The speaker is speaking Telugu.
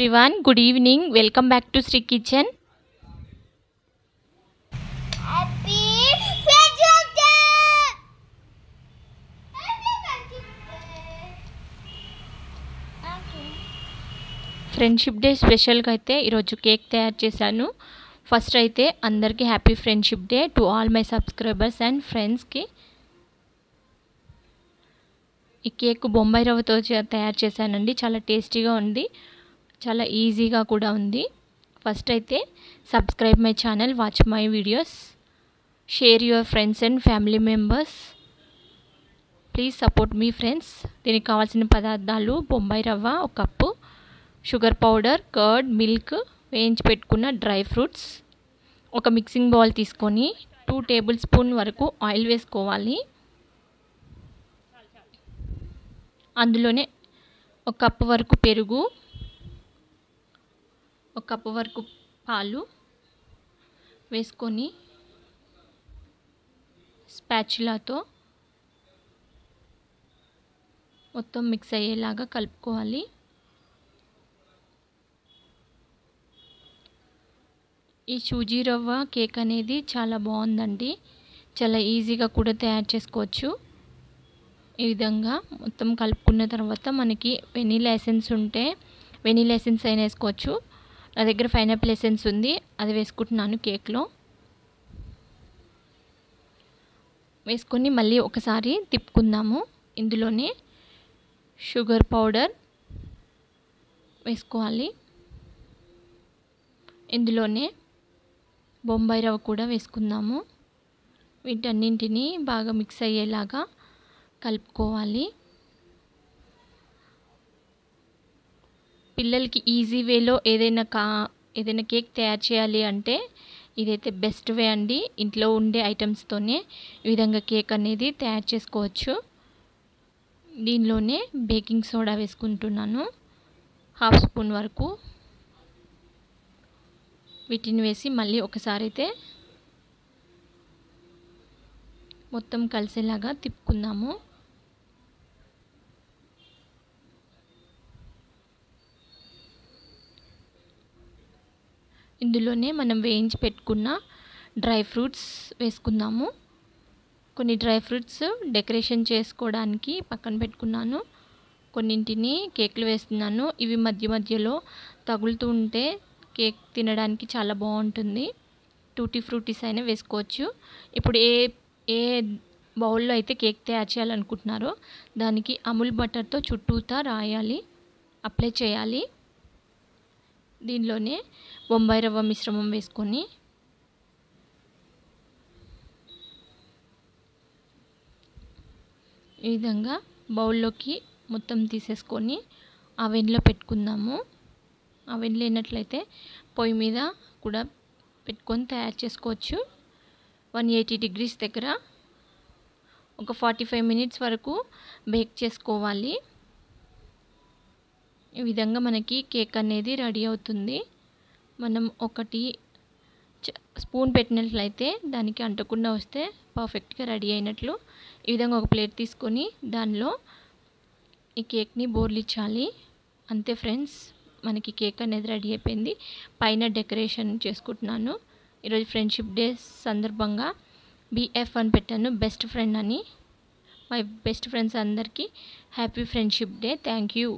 Everyone, good evening. Welcome back to Sri Kitchen. Happy Friendship Day! Happy Friendship Day! Okay. Friendship day స్పెషల్గా అయితే ఈరోజు కేక్ తయారు చేశాను. ఫస్ట్ అయితే అందరికీ happy friendship day to all my subscribers and ఫ్రెండ్స్కి. ఈ కేక్ బొంబాయి రవ్వతో తయారు చేశానండి. చాలా టేస్టీగా ఉంది, చాలా ఈజీగా కూడా ఉంది. ఫస్ట్ అయితే subscribe my channel, watch my videos, share your friends and family members. Please support me friends. దీనికి కావాల్సిన పదార్థాలు: బొంబాయి రవ్వ 1 cup, sugar powder, curd, milk, వేయించి పెట్టుకున్న డ్రై ఫ్రూట్స్. ఒక మిక్సింగ్ బౌల్ తీసుకొని 2 టేబుల్ స్పూన్ వరకు ఆయిల్ వేసుకోవాలి. అందులోనే 1 కప్పు వరకు పెరుగు, 1 కప్పు వరకు పాలు వేసుకొని స్పాచులాతో మొత్తం మిక్స్ అయ్యేలాగా కలుపుకోవాలి. ఈ సూజీ రవ్వ కేక్ అనేది చాలా బాగుందండి. చాలా ఈజీగా కూడా తయారు చేసుకోవచ్చు. ఈ విధంగా మొత్తం కలుపుకున్న తర్వాత మనకి వెనీలా ఎసెన్స్ ఉంటే వెనీలా ఎసెన్స్ అయినా వేసుకోవచ్చు. నా దగ్గర పైనాపిల్ ఎసెన్స్ ఉంది, అది వేసుకుంటున్నాను కేక్లో. వేసుకొని మళ్ళీ ఒకసారి తిప్పుకుందాము. ఇందులోనే షుగర్ పౌడర్ వేసుకోవాలి. ఇందులోనే బొంబాయి రవ్వ కూడా వేసుకుందాము. వీటన్నింటినీ బాగా మిక్స్ అయ్యేలాగా కలుపుకోవాలి. పిల్లలకి ఈజీ వేలో ఏదైనా కేక్ తయారు చేయాలి అంటే ఇదైతే బెస్ట్ వే అండి. ఇంట్లో ఉండే ఐటమ్స్తోనే ఈ విధంగా కేక్ అనేది తయారు చేసుకోవచ్చు. దీనిలోనే బేకింగ్ సోడా వేసుకుంటున్నాను, 1/2 స్పూన్ వరకు. వీటిని వేసి మళ్ళీ ఒకసారి అయితే మొత్తం కలిసేలాగా తిప్పుకుందాము. ఇందులోనే మనం వేయించి పెట్టుకున్న డ్రై ఫ్రూట్స్ వేసుకుందాము. కొన్ని డ్రై ఫ్రూట్స్ డెకరేషన్ చేసుకోవడానికి పక్కన పెట్టుకున్నాను. కొన్నింటిని కేక్లు వేస్తున్నాను. ఇవి మధ్య మధ్యలో తగులుతూ ఉంటే కేక్ తినడానికి చాలా బాగుంటుంది. టూటీ ఫ్రూటీస్ అయినా వేసుకోవచ్చు. ఇప్పుడు ఏ బౌల్లో అయితే కేక్ తయారు చేయాలనుకుంటున్నారో దానికి అమూల్ బటర్తో చుట్టూతా రాయాలి, అప్లై చేయాలి. దీనిలోనే బొంబాయి రవ్వ మిశ్రమం వేసుకొని ఈ విధంగా బౌల్లోకి మొత్తం తీసేసుకొని అవెన్లో పెట్టుకుందాము. అవెన్ లేనట్లయితే పొయ్యి మీద కూడా పెట్టుకొని తయారు చేసుకోవచ్చు. 180 degrees దగ్గర ఒక 45 minutes వరకు బేక్ చేసుకోవాలి. ఈ విధంగా మనకి కేక్ అనేది రెడీ అవుతుంది. మనం ఒకటి స్పూన్ పెట్టినట్లయితే దానికి అంటకుండా వస్తే పర్ఫెక్ట్గా రెడీ అయినట్లు. ఈ విధంగా ఒక ప్లేట్ తీసుకొని దానిలో ఈ కేక్ని బోర్లించాలి. అంతే ఫ్రెండ్స్, మనకి కేక్ అనేది రెడీ అయిపోయింది. పైన డెకరేషన్ చేసుకుంటున్నాను. ఈరోజు ఫ్రెండ్షిప్ డే సందర్భంగా BF అని పెట్టాను, బెస్ట్ ఫ్రెండ్ అని. మై బెస్ట్ ఫ్రెండ్స్ అందరికీ happy friendship day. Thank you.